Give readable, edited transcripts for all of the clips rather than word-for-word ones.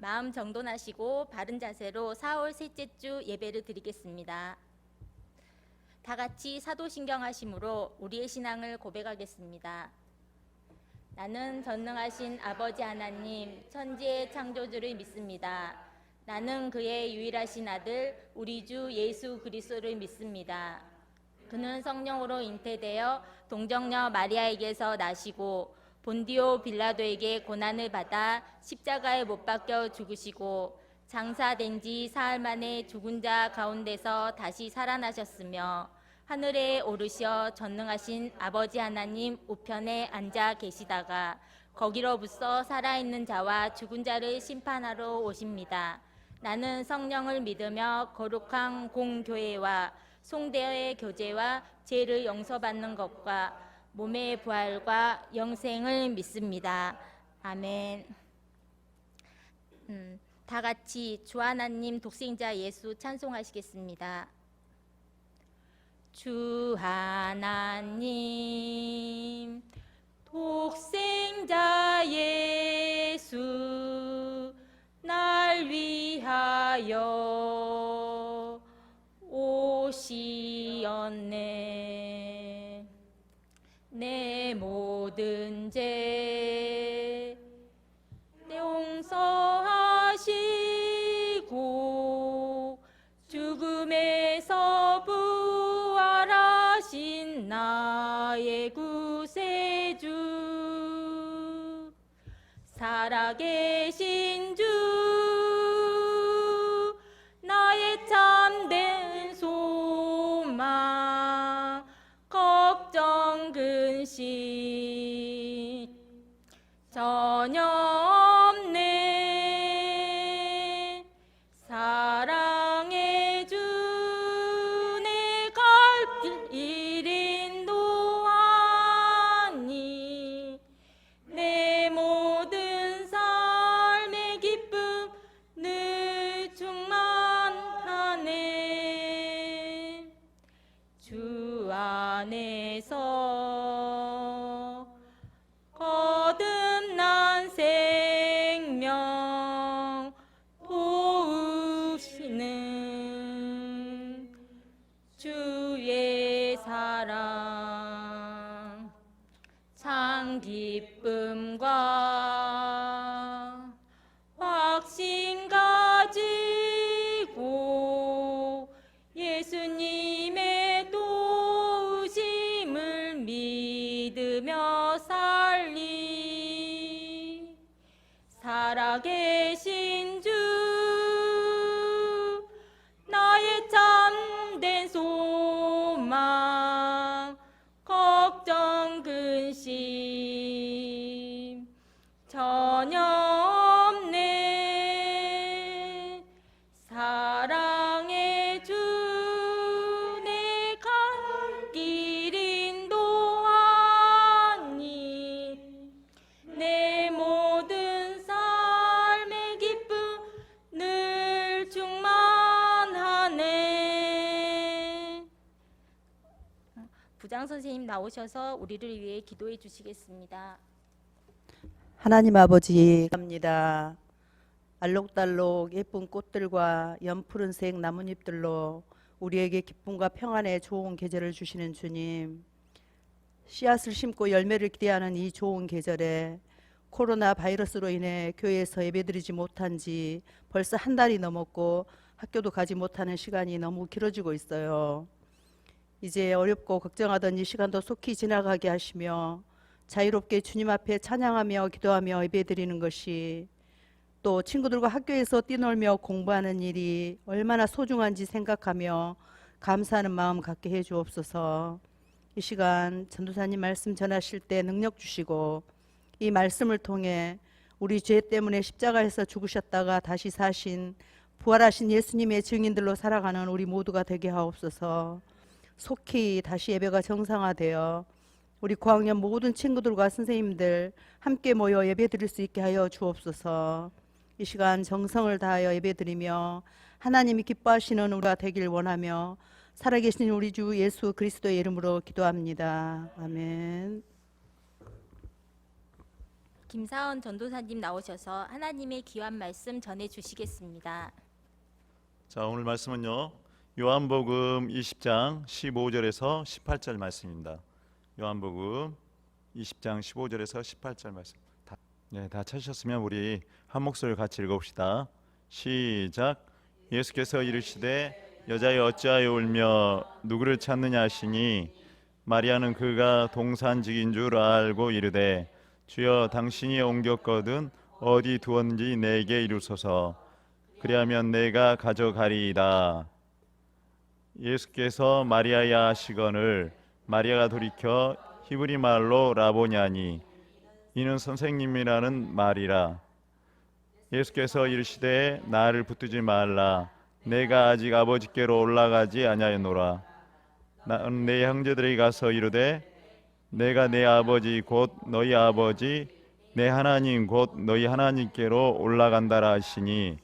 마음 정돈하시고 바른 자세로 4월 셋째 주 예배를 드리겠습니다. 다 같이 사도신경 하심으로 우리의 신앙을 고백하겠습니다. 나는 전능하신 아버지 하나님 천지의 창조주를 믿습니다. 나는 그의 유일하신 아들 우리 주 예수 그리스도를 믿습니다. 그는 성령으로 잉태되어 동정녀 마리아에게서 나시고 본디오 빌라도에게 고난을 받아 십자가에 못 박혀 죽으시고 장사된 지 사흘 만에 죽은 자 가운데서 다시 살아나셨으며 하늘에 오르셔 전능하신 아버지 하나님 우편에 앉아 계시다가 거기로부터 살아있는 자와 죽은 자를 심판하러 오십니다. 나는 성령을 믿으며 거룩한 공교회와 송대의 교제와 죄를 용서받는 것과 몸의 부활과 영생을 믿습니다. 아멘. 다 같이 주 하나님 독생자 예수 찬송하시겠습니다. 주 하나님 독생자 예수 날 위하여 오시었네. 내 모든 죄 용서하시고 죽음에서 부활하신 나의 구세주 살아계신 주 나의 참된 소망 걱정 근심 전혀 없네. 사랑의 주 내 갈 길 인도하니 내 모든 삶의 기쁨 늘 충만하네. 주 안에서 거듭난 생명 도우시는 주의 사랑 참 기쁨과 확신 가지고 예수님의 도우심을 믿으며 살리 살아계신 주 나의 참된 소망 걱정 근심 전혀 없네. 사랑의 주 내 갈 길 인도하니 내 모든 삶의 기쁨 늘 충만하네. 부장 선생님 나오셔서 우리를 위해 기도해 주시겠습니다. 하나님 아버지 감사합니다. 알록달록 예쁜 꽃들과 연푸른색 나뭇잎들로 우리에게 기쁨과 평안의 좋은 계절을 주시는 주님, 씨앗을 심고 열매를 기대하는 이 좋은 계절에 코로나 바이러스로 인해 교회에서 예배드리지 못한 지 벌써 한 달이 넘었고 학교도 가지 못하는 시간이 너무 길어지고 있어요. 이제 어렵고 걱정하던 이 시간도 속히 지나가게 하시며 자유롭게 주님 앞에 찬양하며 기도하며 예배드리는 것이 또 친구들과 학교에서 뛰놀며 공부하는 일이 얼마나 소중한지 생각하며 감사하는 마음 갖게 해 주옵소서. 이 시간 전도사님 말씀 전하실 때 능력 주시고 이 말씀을 통해 우리 죄 때문에 십자가에서 죽으셨다가 다시 사신 부활하신 예수님의 증인들로 살아가는 우리 모두가 되게 하옵소서. 속히 다시 예배가 정상화되어 우리 고학년 모든 친구들과 선생님들 함께 모여 예배드릴 수 있게 하여 주옵소서. 이 시간 정성을 다하여 예배드리며 하나님이 기뻐하시는 우리가 되길 원하며 살아계신 우리 주 예수 그리스도의 이름으로 기도합니다. 아멘. 김사원 전도사님 나오셔서 하나님의 귀한 말씀 전해 주시겠습니다. 자, 오늘 말씀은요. 요한복음 20장 15절에서 18절 말씀입니다. 요한복음 20장 15절에서 18절 말씀. 다 찾으셨으면 우리 한 목소리 같이 읽어봅시다. 시작. 예수께서 이르시되 여자여 어찌하여 울며 누구를 찾느냐 하시니 마리아는 그가 동산직인 줄 알고 이르되 주여 당신이 옮겼거든 어디 두었는지 내게 이루소서. 그리하면 내가 가져가리이다. 예수께서 마리아야 하시거늘 마리아가 돌이켜 히브리 말로 라보냐니 이는 선생님이라는 말이라. 예수께서 이르시되 나를 붙들지 말라. 내가 아직 아버지께로 올라가지 아니하였노라. 나는 내 형제들에게 가서 이르되 내가 내 아버지 곧 너희 아버지 내 하나님 곧 너희 하나님께로 올라간다라 하시니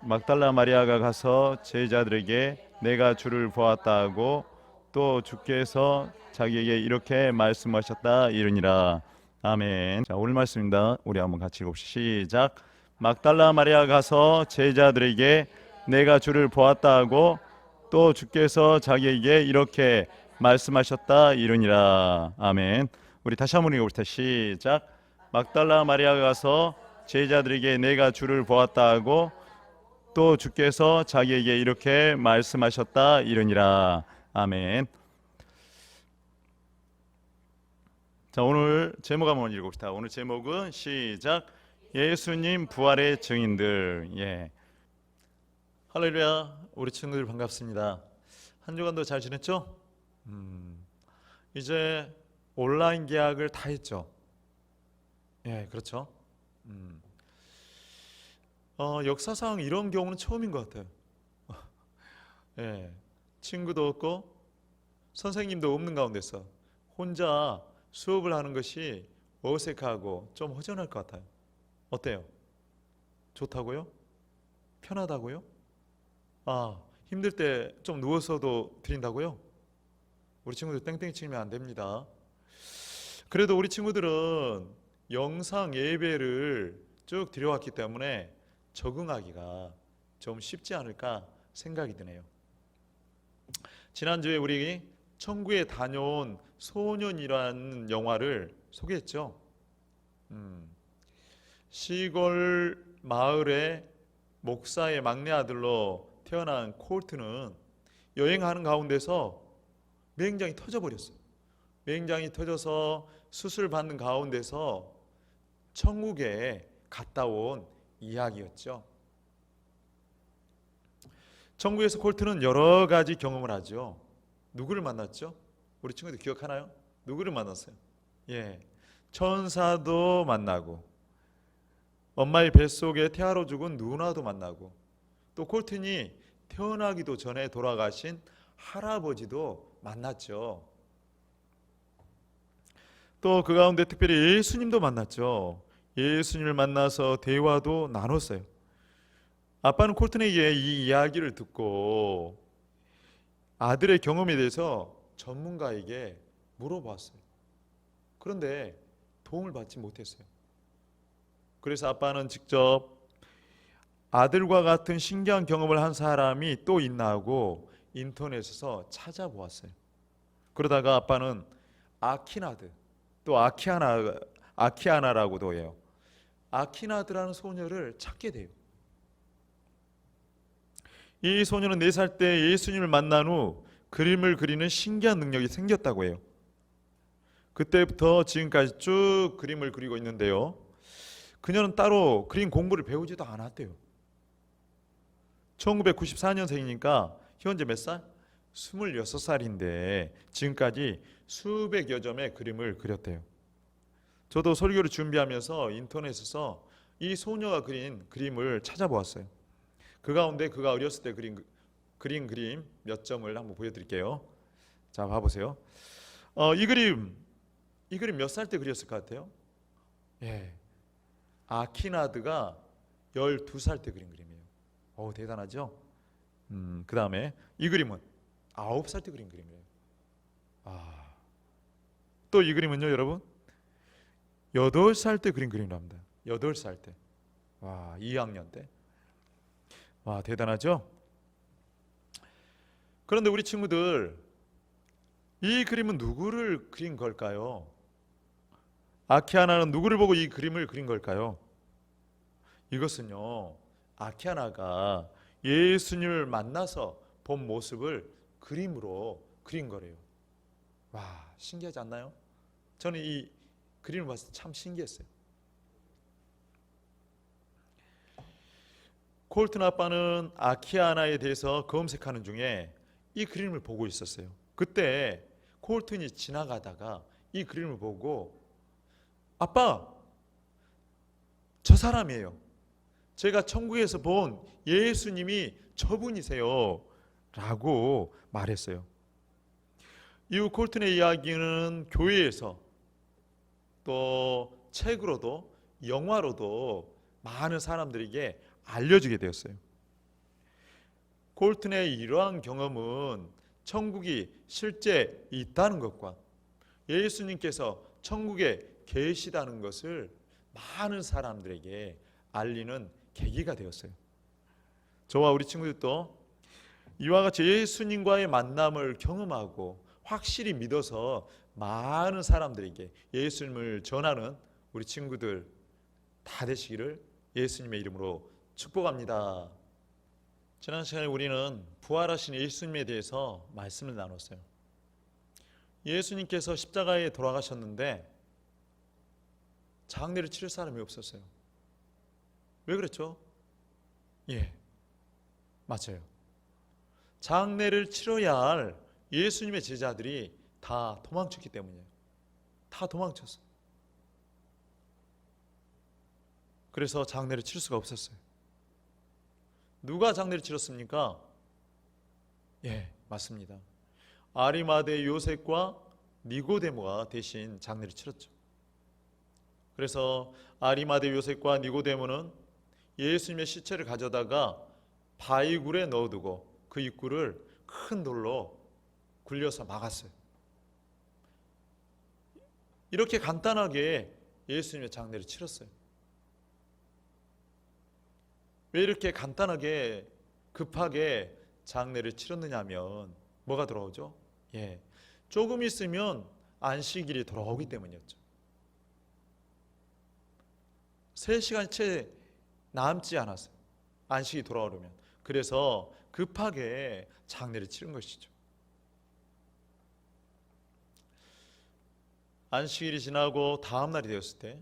막달라 마리아가 가서 제자들에게 내가 주를 보았다 하고 또 주께서 자기에게 이렇게 말씀하셨다 이르니라. 아멘. 자, 오늘 말씀입니다. 우리 한번 같이 읽읍시다. 시작. 막달라 마리아가 가서 제자들에게 내가 주를 보았다 하고 또 주께서 자기에게 이렇게 말씀하셨다 이르니라. 아멘. 우리 다시 한번 읽어봅시다. 시작. 막달라 마리아가 가서 제자들에게 내가 주를 보았다 하고 또 주께서 자기에게 이렇게 말씀하셨다 이르니라. 아멘. 자, 오늘 제목 한번 읽어봅시다. 오늘 제목은 시작. 예수님 부활의 증인들. 예. 할렐루야. 우리 친구들 반갑습니다. 한 주간도 잘 지냈죠? 이제 온라인 계약을 다 했죠. 예, 그렇죠. 역사상 이런 경우는 처음인 것 같아요. 예, 친구도 없고 선생님도 없는 가운데서 혼자 수업을 하는 것이 어색하고 좀 허전할 것 같아요. 어때요? 좋다고요? 편하다고요? 힘들 때 좀 누워서도 드린다고요? 우리 친구들 땡땡이 치면 안 됩니다. 그래도 우리 친구들은 영상 예배를 쭉 드려왔기 때문에 적응하기가 좀 쉽지 않을까 생각이 드네요. 지난주에 우리 천국에 다녀온 소년이라는 영화를 소개했죠. 시골 마을의 목사의 막내 아들로 태어난 콜트는 여행하는 가운데서 맹장이 터져버렸어요. 맹장이 터져서 수술 받는 가운데서 천국에 갔다 온 이야기였죠. 천국에서 콜트는 여러 가지 경험을 하죠. 누구를 만났죠? 우리 친구들 기억하나요? 누구를 만났어요? 예, 천사도 만나고 엄마의 뱃속에 태아로 죽은 누나도 만나고 또 콜튼이 태어나기도 전에 돌아가신 할아버지도 만났죠. 또 그 가운데 특별히 예수님도 만났죠. 예수님을 만나서 대화도 나눴어요. 아빠는 콜튼에게 이 이야기를 듣고 아들의 경험에 대해서 전문가에게 물어봤어요. 그런데 도움을 받지 못했어요. 그래서 아빠는 직접 아들과 같은 신기한 경험을 한 사람이 또 있나 하고 인터넷에서 찾아보았어요. 그러다가 아빠는 아키나드, 또 아키아나라고도 해요. 아키나드라는 소녀를 찾게 돼요. 이 소녀는 4살 때 예수님을 만난 후 그림을 그리는 신기한 능력이 생겼다고 해요. 그때부터 지금까지 쭉 그림을 그리고 있는데요. 그녀는 따로 그림 공부를 배우지도 않았대요. 1994년생이니까 현재 몇 살? 26살인데 지금까지 수백여 점의 그림을 그렸대요. 저도 설교를 준비하면서 인터넷에서 이 소녀가 그린 그림을 찾아보았어요. 그 가운데 그가 어렸을 때 그린 그림 몇 점을 한번 보여드릴게요. 자, 봐보세요. 이 그림 몇 살 때 그렸을 것 같아요? 예, 아키나드가 12살 때 그린 그림이에요. 대단하죠? 그 다음에 이 그림은 9살 때 그린 그림이에요. 또 이 그림은요, 여러분, 8살 때 그린 그림랍니다. 8살 때. 와, 2학년 때. 와, 대단하죠? 그런데 우리 친구들, 이 그림은 누구를 그린 걸까요? 아키아나는 누구를 보고 이 그림을 그린 걸까요? 이것은요, 아키아나가 예수님을 만나서 본 모습을 그림으로 그린 거래요. 와, 신기하지 않나요? 저는 이 그림을 봤을 때 참 신기했어요. 콜튼 아빠는 아키아나에 대해서 검색하는 중에 이 그림을 보고 있었어요. 그때 콜튼이 지나가다가 이 그림을 보고, 아빠, 저 사람이에요. 제가 천국에서 본 예수님이 저분이세요 라고 말했어요. 이후 콜튼의 이야기는 교회에서 또 책으로도 영화로도 많은 사람들에게 알려지게 되었어요. 콜튼의 이러한 경험은 천국이 실제 있다는 것과 예수님께서 천국에 계시다는 것을 많은 사람들에게 알리는 계기가 되었어요. 저와 우리 친구들도 이와 같이 예수님과의 만남을 경험하고 확실히 믿어서 많은 사람들에게 예수님을 전하는 우리 친구들 다 되시기를 예수님의 이름으로 축복합니다. 지난 시간에 우리는 부활하신 예수님에 대해서 말씀을 나눴어요. 예수님께서 십자가에 돌아가셨는데 장례를 치를 사람이 없었어요. 왜 그랬죠? 예, 맞아요. 장례를 치러야 할 예수님의 제자들이 다 도망쳤기 때문이에요. 다 도망쳤어요. 그래서 장례를 치를 수가 없었어요. 누가 장례를 치렀습니까? 예, 맞습니다. 아리마대 요셉과 니고데모가 대신 장례를 치렀죠. 그래서 아리마대 요셉과 니고데모는 예수님의 시체를 가져다가 바위굴에 넣어두고 그 입구를 큰 돌로 굴려서 막았어요. 이렇게 간단하게 예수님의 장례를 치렀어요. 왜 이렇게 간단하게 급하게 장례를 치렀느냐 하면 뭐가 돌아오죠? 예, 조금 있으면 안식일이 돌아오기 때문이었죠. 3시간이 채 남지 않았어요. 안식이 돌아오려면. 그래서 급하게 장례를 치른 것이죠. 안식일이 지나고 다음 날이 되었을 때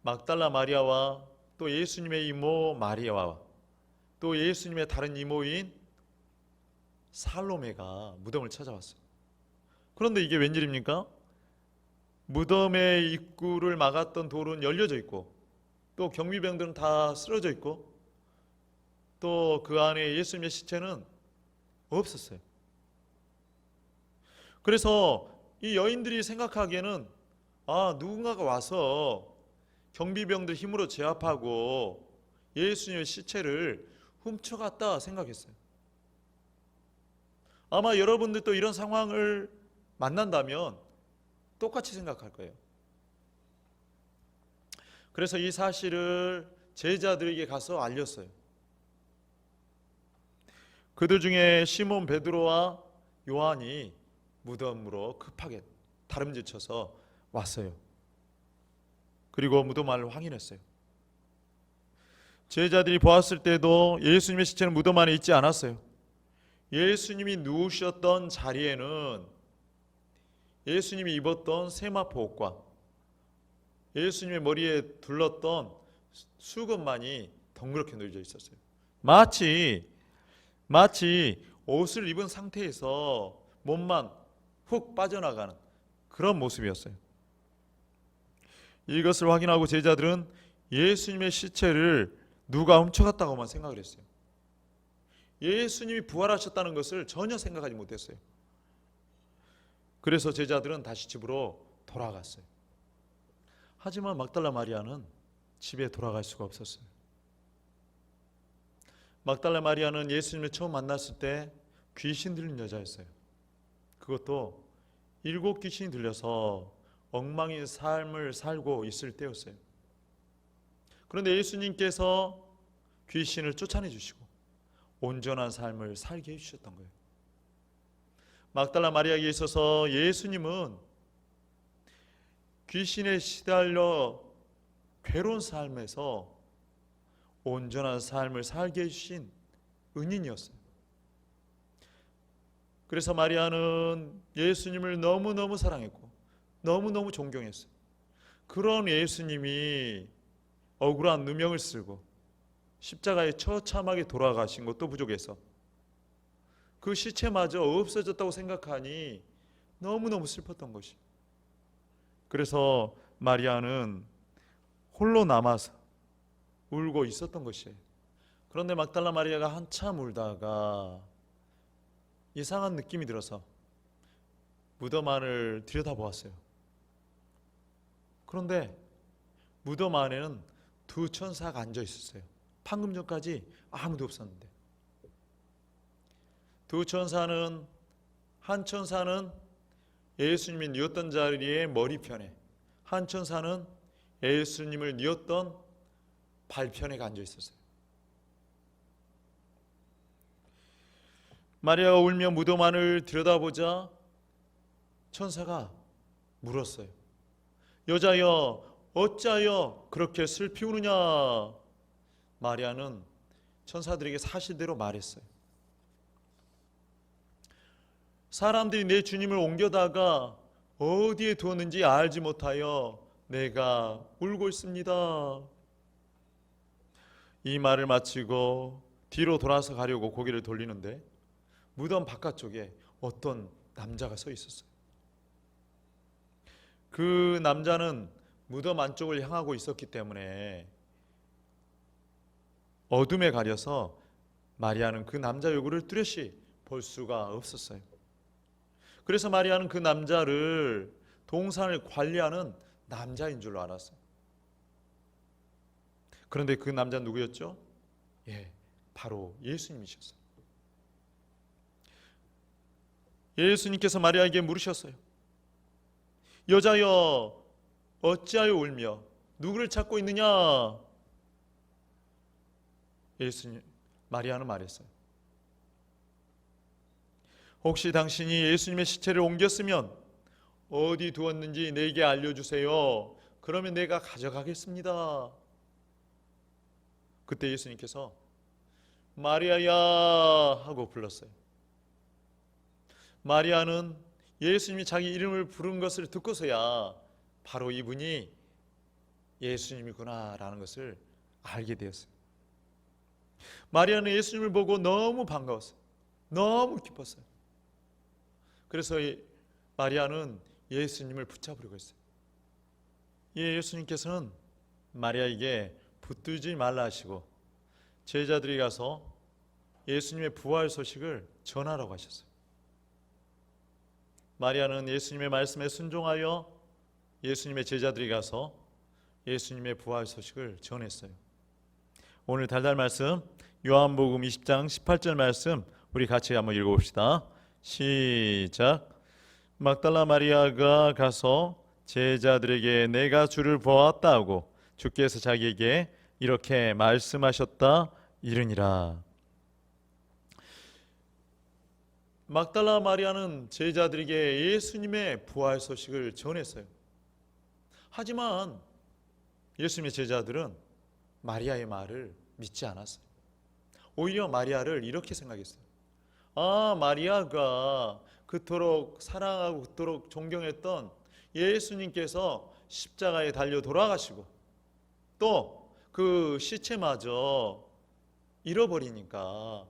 막달라 마리아와 또 예수님의 이모 마리아와 또 예수님의 다른 이모인 살로메가 무덤을 찾아왔어요. 그런데 이게 웬일입니까? 무덤의 입구를 막았던 돌은 열려져 있고 또 경비병들은 다 쓰러져 있고 또 그 안에 예수님의 시체는 없었어요. 그래서 이 여인들이 생각하기에는 누군가가 와서 경비병들 힘으로 제압하고 예수님의 시체를 훔쳐갔다 생각했어요. 아마 여러분들도 이런 상황을 만난다면 똑같이 생각할 거예요. 그래서 이 사실을 제자들에게 가서 알렸어요. 그들 중에 시몬 베드로와 요한이 무덤으로 급하게 다름질쳐서 왔어요. 그리고 무덤 안을 확인했어요. 제자들이 보았을 때도 예수님의 시체는 무덤 안에 있지 않았어요. 예수님이 누우셨던 자리에는 예수님이 입었던 세마포 옷과 예수님의 머리에 둘렀던 수건만이 덩그렇게 놓여져 있었어요. 마치 옷을 입은 상태에서 몸만 훅 빠져나가는 그런 모습이었어요. 이것을 확인하고 제자들은 예수님의 시체를 누가 훔쳐갔다고만 생각을 했어요. 예수님이 부활하셨다는 것을 전혀 생각하지 못했어요. 그래서 제자들은 다시 집으로 돌아갔어요. 하지만 막달라 마리아는 집에 돌아갈 수가 없었어요. 막달라 마리아는 예수님을 처음 만났을 때 귀신 들린 여자였어요. 그것도 7 귀신이 들려서 엉망인 삶을 살고 있을 때였어요. 그런데 예수님께서 귀신을 쫓아내 주시고 온전한 삶을 살게 해주셨던 거예요. 막달라 마리아에게 있어서 예수님은 귀신에 시달려 괴로운 삶에서 온전한 삶을 살게 해주신 은인이었어요. 그래서 마리아는 예수님을 너무너무 사랑했고 너무너무 존경했어요. 그런 예수님이 억울한 누명을 쓰고 십자가에 처참하게 돌아가신 것도 부족해서 그 시체마저 없어졌다고 생각하니 너무너무 슬펐던 것이. 그래서 마리아는 홀로 남아서 울고 있었던 것이에요. 그런데 막달라 마리아가 한참 울다가 이상한 느낌이 들어서 무덤 안을 들여다보았어요. 그런데 무덤 안에는 두 천사가 앉아 있었어요. 방금 전까지 아무도 없었는데 두 천사는, 한 천사는 예수님이 누웠던 자리에 머리편에, 한 천사는 예수님을 누웠던 발편에 앉아 있었어요. 마리아가 울며 무덤 안을 들여다보자 천사가 물었어요. 여자여, 어찌하여 그렇게 슬피 우느냐? 마리아는 천사들에게 사실대로 말했어요. 사람들이 내 주님을 옮겨다가 어디에 두었는지 알지 못하여 내가 울고 있습니다. 이 말을 마치고 뒤로 돌아서 가려고 고개를 돌리는데 무덤 바깥쪽에 어떤 남자가 서 있었어요. 그 남자는 무덤 안쪽을 향하고 있었기 때문에 어둠에 가려서 마리아는 그 남자 얼굴을 뚜렷이 볼 수가 없었어요. 그래서 마리아는 그 남자를 동산을 관리하는 남자인 줄로 알았어요. 그런데 그 남자는 누구였죠? 바로 예수님이셨어요. 예수님께서 마리아에게 물으셨어요. 여자여, 어찌하여 울며 누구를 찾고 있느냐? 마리아는 말했어요. 혹시 당신이 예수님의 시체를 옮겼으면 어디 두었는지 내게 알려주세요. 그러면 내가 가져가겠습니다. 그때 예수님께서 마리아야 하고 불렀어요. 마리아는 예수님이 자기 이름을 부른 것을 듣고서야 바로 이분이 예수님이구나 라는 것을 알게 되었어요. 마리아는 예수님을 보고 너무 반가웠어요. 너무 기뻤어요. 그래서 마리아는 예수님을 붙잡으려고 했어요. 예수님께서는 마리아에게 붙들지 말라 하시고 제자들이 가서 예수님의 부활 소식을 전하라고 하셨어요. 마리아는 예수님의 말씀에 순종하여 예수님의 제자들이 가서 예수님의 부활 소식을 전했어요. 오늘 달달 말씀 요한복음 20장 18절 말씀 우리 같이 한번 읽어봅시다. 시작. 막달라 마리아가 가서 제자들에게 내가 주를 보았다 하고 주께서 자기에게 이렇게 말씀하셨다 이르니라. 막달라 마리아는 제자들에게 예수님의 부활 소식을 전했어요. 하지만 예수님의 제자들은 마리아의 말을 믿지 않았어요. 오히려 마리아를 이렇게 생각했어요. 마리아가 그토록 사랑하고 그토록 존경했던 예수님께서 십자가에 달려 돌아가시고 또 그 시체마저 잃어버리니까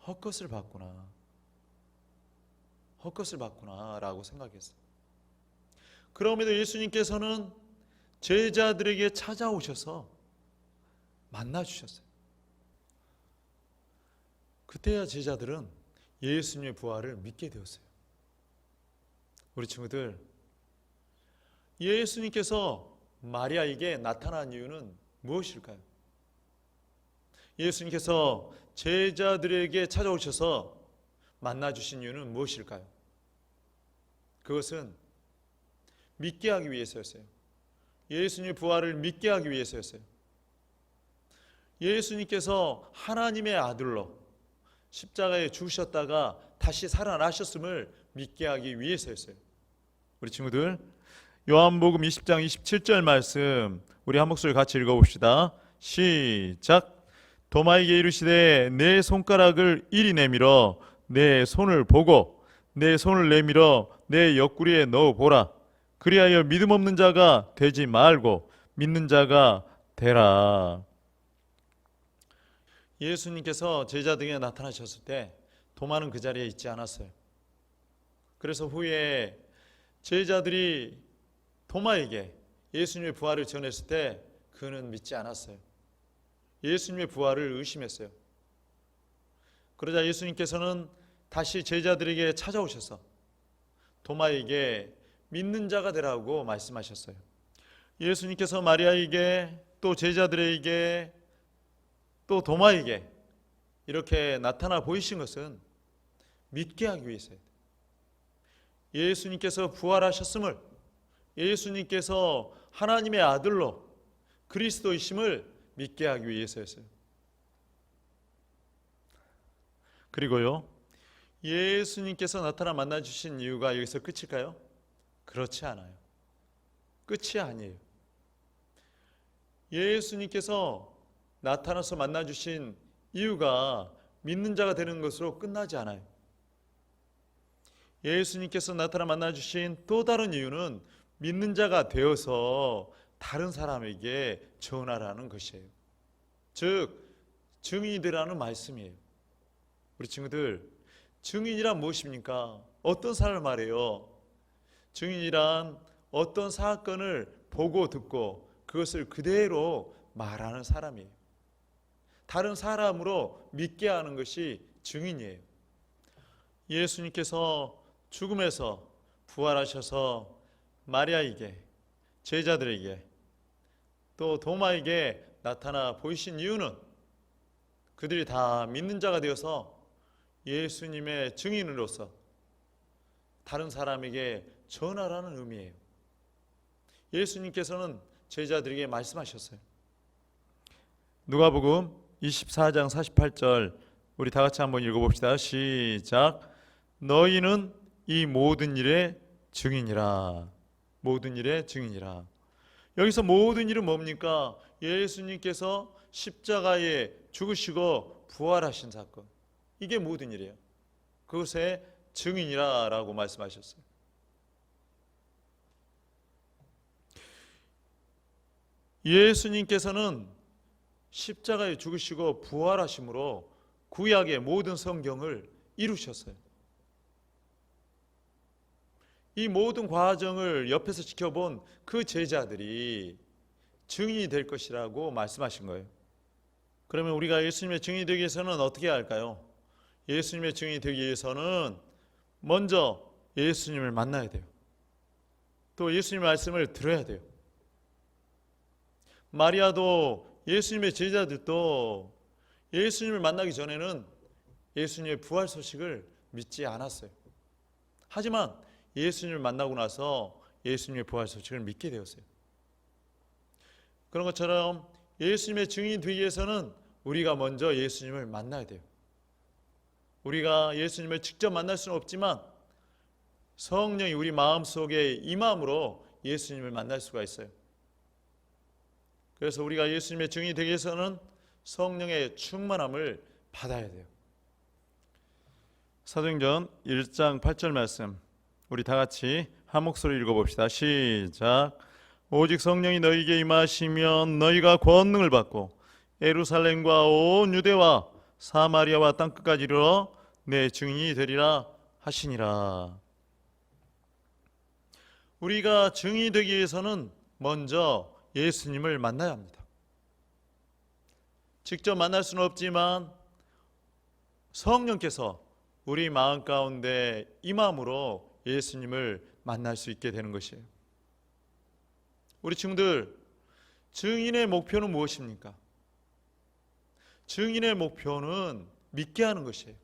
헛것을 봤구나 라고 생각했어요. 그럼에도 예수님께서는 제자들에게 찾아오셔서 만나주셨어요. 그때야 제자들은 예수님의 부활을 믿게 되었어요. 우리 친구들, 예수님께서 마리아에게 나타난 이유는 무엇일까요? 예수님께서 제자들에게 찾아오셔서 만나주신 이유는 무엇일까요? 그것은 믿게 하기 위해서였어요. 예수님의 부활을 믿게 하기 위해서였어요. 예수님께서 하나님의 아들로 십자가에 죽으셨다가 다시 살아나셨음을 믿게 하기 위해서였어요. 우리 친구들, 요한복음 20장 27절 말씀 우리 한 목소리 같이 읽어봅시다. 시작. 도마에게 이르시되 내 손가락을 이리 내밀어 내 손을 보고 내 손을 내밀어 내 옆구리에 넣어보라. 그리하여 믿음 없는 자가 되지 말고 믿는 자가 되라. 예수님께서 제자들에게 나타나셨을 때 도마는 그 자리에 있지 않았어요. 그래서 후에 제자들이 도마에게 예수님의 부활을 전했을 때 그는 믿지 않았어요. 예수님의 부활을 의심했어요. 그러자 예수님께서는 다시 제자들에게 찾아오셔서 도마에게 믿는 자가 되라고 말씀하셨어요. 예수님께서 마리아에게 또 제자들에게 또 도마에게 이렇게 나타나 보이신 것은 믿게 하기 위해서예요. 예수님께서 부활하셨음을, 예수님께서 하나님의 아들로 그리스도이심을 믿게 하기 위해서였어요. 그리고요, 예수님께서 나타나 만나주신 이유가 여기서 끝일까요? 그렇지 않아요. 끝이 아니에요. 예수님께서 나타나서 만나주신 이유가 믿는 자가 되는 것으로 끝나지 않아요. 예수님께서 나타나 만나주신 또 다른 이유는 믿는 자가 되어서 다른 사람에게 전하라는 것이에요. 즉 증인이 되라는 말씀이에요. 우리 친구들, 증인이란 무엇입니까? 어떤 사람을 말해요? 증인이란 어떤 사건을 보고 듣고 그것을 그대로 말하는 사람이에요. 다른 사람으로 믿게 하는 것이 증인이에요. 예수님께서 죽음에서 부활하셔서 마리아에게, 제자들에게, 또 도마에게 나타나 보이신 이유는 그들이 다 믿는 자가 되어서 예수님의 증인으로서 다른 사람에게 전하라는 의미예요. 예수님께서는 제자들에게 말씀하셨어요. 누가복음 24장 48절 우리 다 같이 한번 읽어봅시다. 시작. 너희는 이 모든 일의 증인이라. 모든 일의 증인이라. 여기서 모든 일은 뭡니까? 예수님께서 십자가에 죽으시고 부활하신 사건, 이게 모든 일이에요. 그것의 증인이라고 말씀하셨어요. 예수님께서는 십자가에 죽으시고 부활하심으로 구약의 모든 성경을 이루셨어요. 이 모든 과정을 옆에서 지켜본 그 제자들이 증인이 될 것이라고 말씀하신 거예요. 그러면 우리가 예수님의 증인이 되기 위해서는 어떻게 해야 할까요? 예수님의 증인이 되기 위해서는 먼저 예수님을 만나야 돼요. 또 예수님의 말씀을 들어야 돼요. 마리아도 예수님의 제자들도 예수님을 만나기 전에는 예수님의 부활 소식을 믿지 않았어요. 하지만 예수님을 만나고 나서 예수님의 부활 소식을 믿게 되었어요. 그런 것처럼 예수님의 증인이 되기 위해서는 우리가 먼저 예수님을 만나야 돼요. 우리가 예수님을 직접 만날 수는 없지만 성령이 우리 마음속에 임함으로 예수님을 만날 수가 있어요. 그래서 우리가 예수님의 증인이 되기 위해서는 성령의 충만함을 받아야 돼요. 사도행전 1장 8절 말씀 우리 다 같이 한 목소리 읽어봅시다. 시작. 오직 성령이 너희에게 임하시면 너희가 권능을 받고 예루살렘과 온 유대와 사마리아와 땅끝까지 이르러 내 증인이 되리라 하시니라. 우리가 증인이 되기 위해서는 먼저 예수님을 만나야 합니다. 직접 만날 수는 없지만 성령께서 우리 마음 가운데 임함으로 예수님을 만날 수 있게 되는 것이에요. 우리 친구들, 증인의 목표는 무엇입니까? 증인의 목표는 믿게 하는 것이에요.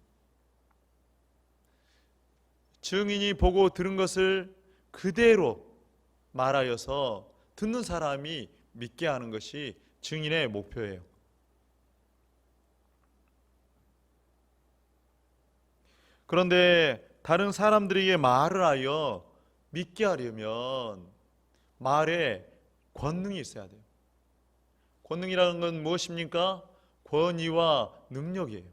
증인이 보고 들은 것을 그대로 말하여서 듣는 사람이 믿게 하는 것이 증인의 목표예요. 그런데 다른 사람들에게 말을 하여 믿게 하려면 말에 권능이 있어야 돼요. 권능이라는 건 무엇입니까? 권위와 능력이에요.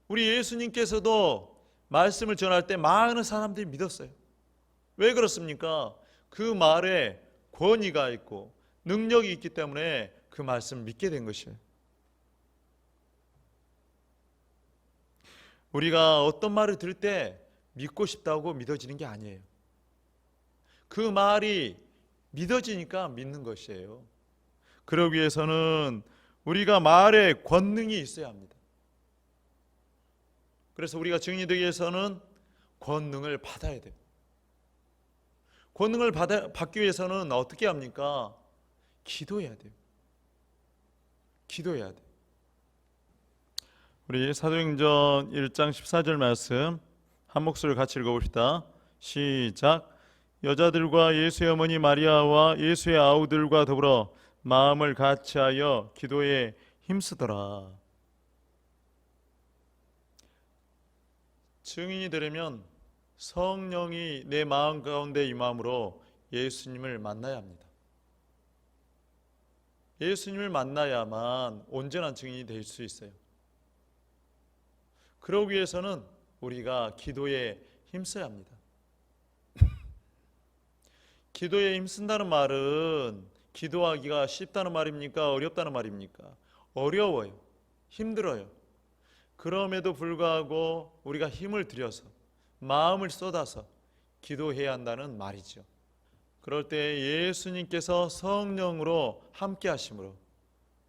우리 예수님께서도 말씀을 전할 때 많은 사람들이 믿었어요. 왜 그렇습니까? 그 말에 권위가 있고 능력이 있기 때문에 그 말씀을 믿게 된 것이에요. 우리가 어떤 말을 들을 때 믿고 싶다고 믿어지는 게 아니에요. 그 말이 믿어지니까 믿는 것이에요. 그러기 위해서는 우리가 말에 권능이 있어야 합니다. 그래서 우리가 증인이 되기 위해서는 권능을 받아야 돼요. 권능을 받기 위해서는 어떻게 합니까? 기도해야 돼요. 기도해야 돼요. 우리 사도행전 1장 14절 말씀 한 목소리를 같이 읽어봅시다. 시작. 여자들과 예수의 어머니 마리아와 예수의 아우들과 더불어 마음을 같이하여 기도에 힘쓰더라. 증인이 되려면 성령이 내 마음 가운데 임함으로 예수님을 만나야 합니다. 예수님을 만나야만 온전한 증인이 될 수 있어요. 그러기 위해서는 우리가 기도에 힘써야 합니다. 기도에 힘쓴다는 말은 기도하기가 쉽다는 말입니까? 어렵다는 말입니까? 어려워요. 힘들어요. 그럼에도 불구하고 우리가 힘을 들여서 마음을 쏟아서 기도해야 한다는 말이죠. 그럴 때 예수님께서 성령으로 함께 하심으로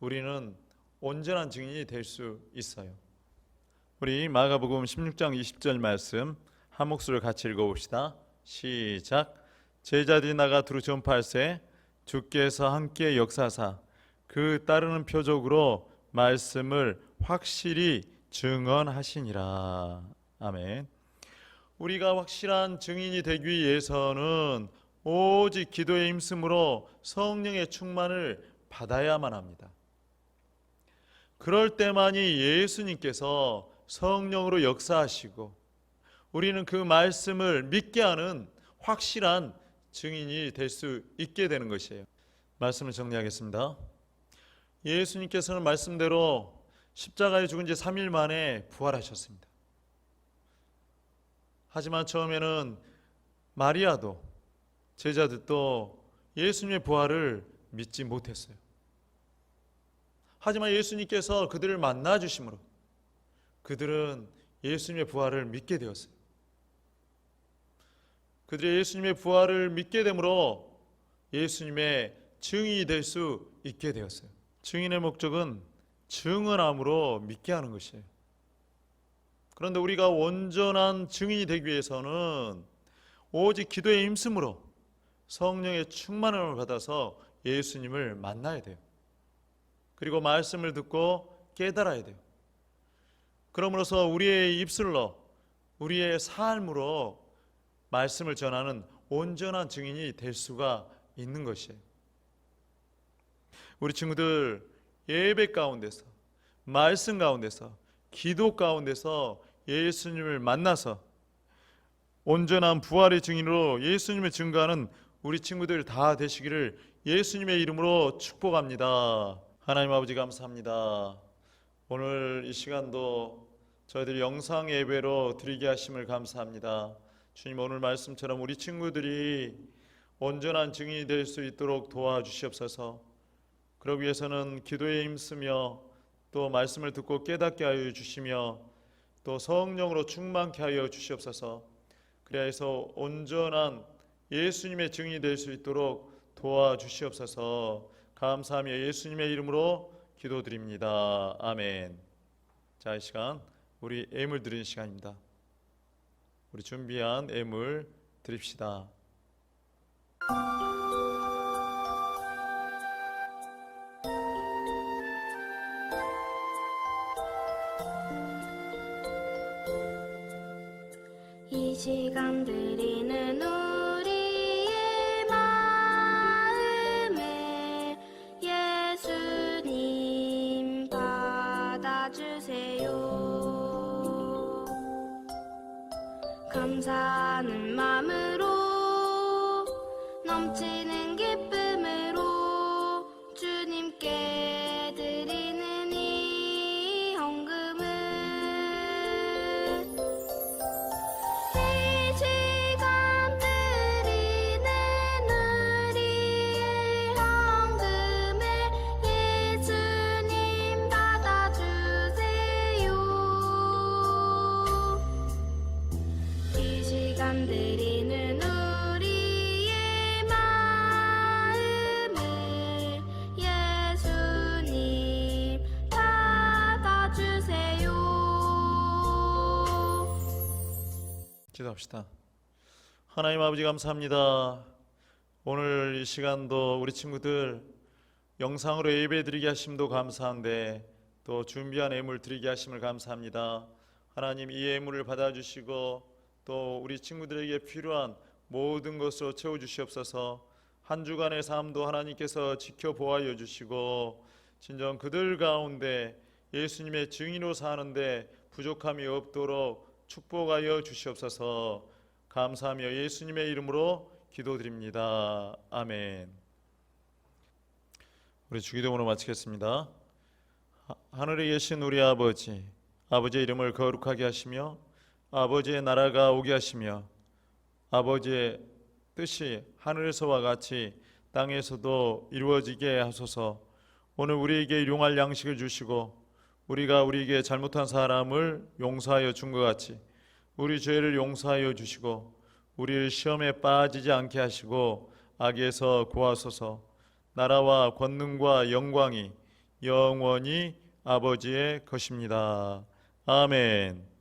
우리는 온전한 증인이 될 수 있어요. 우리 마가복음 16장 20절 말씀 한 목소리를 같이 읽어봅시다. 시작. 제자들이 나가 두루 전파할세 주께서 함께 역사하사 그 따르는 표적으로 말씀을 확실히 증언하시니라. 아멘. 우리가 확실한 증인이 되기 위해서는 오직 기도에 힘쓰므로 성령의 충만을 받아야만 합니다. 그럴 때만이 예수님께서 성령으로 역사하시고 우리는 그 말씀을 믿게 하는 확실한 증인이 될 수 있게 되는 것이에요. 말씀을 정리하겠습니다. 예수님께서는 말씀대로 십자가에 죽은 지 3일 만에 부활하셨습니다. 하지만 처음에는 마리아도 제자들도 예수님의 부활을 믿지 못했어요. 하지만 예수님께서 그들을 만나 주심으로 그들은 예수님의 부활을 믿게 되었어요. 그들이 예수님의 부활을 믿게 되므로 예수님의 증인이 될 수 있게 되었어요. 증인의 목적은 증언함으로 믿게 하는 것이에요. 그런데 우리가 온전한 증인이 되기 위해서는 오직 기도에 힘쓰므로 성령의 충만함을 받아서 예수님을 만나야 돼요. 그리고 말씀을 듣고 깨달아야 돼요. 그러므로서 우리의 입술로 우리의 삶으로 말씀을 전하는 온전한 증인이 될 수가 있는 것이에요. 우리 친구들 예배 가운데서 말씀 가운데서 기도 가운데서 예수님을 만나서 온전한 부활의 증인으로 예수님을 증거하는 우리 친구들 다 되시기를 예수님의 이름으로 축복합니다. 하나님 아버지 감사합니다. 오늘 이 시간도 저희들이 영상 예배로 드리게 하심을 감사합니다. 주님, 오늘 말씀처럼 우리 친구들이 온전한 증인이 될 수 있도록 도와주시옵소서. 그러기 위해서는 기도에 힘쓰며 또 말씀을 듣고 깨닫게 하여 주시며 또 성령으로 충만케 하여 주시옵소서. 그래야 해서 온전한 예수님의 증인이 될 수 있도록 도와주시옵소서. 감사하며 예수님의 이름으로 기도드립니다. 아멘. 자, 이 시간 우리 예물 드리는 시간입니다. 우리 준비한 예물 드립시다. 이 시간 드리는 우리의 감사하는 마음으로 넘치는 기쁨으로 주님께 드리는 이 헌금은 이 시간 드리는 우리의 헌금을 예수님 받아주세요. 이 시간 드리는 우리의 마음을 예수님 받아주세요. 기도합시다. 하나님 아버지 감사합니다. 오늘 이 시간도 우리 친구들 영상으로 예배 드리게 하심도 감사한데 또 준비한 예물 드리게 하심을 감사합니다. 하나님 이 예물을 받아주시고 또 우리 친구들에게 필요한 모든 것으로 채워주시옵소서. 한 주간의 삶도 하나님께서 지켜보아여 주시고 진정 그들 가운데 예수님의 증인으로 사는데 부족함이 없도록 축복하여 주시옵소서. 감사하며 예수님의 이름으로 기도드립니다. 아멘. 우리 주기도문을 마치겠습니다. 하늘에 계신 우리 아버지, 아버지의 이름을 거룩하게 하시며 아버지의 나라가 오게 하시며 아버지의 뜻이 하늘에서와 같이 땅에서도 이루어지게 하소서. 오늘 우리에게 일용할 양식을 주시고 우리가 우리에게 잘못한 사람을 용서하여 준 것 같이 우리 죄를 용서하여 주시고 우리를 시험에 빠지지 않게 하시고 악에서 구하소서. 나라와 권능과 영광이 영원히 아버지의 것입니다. 아멘.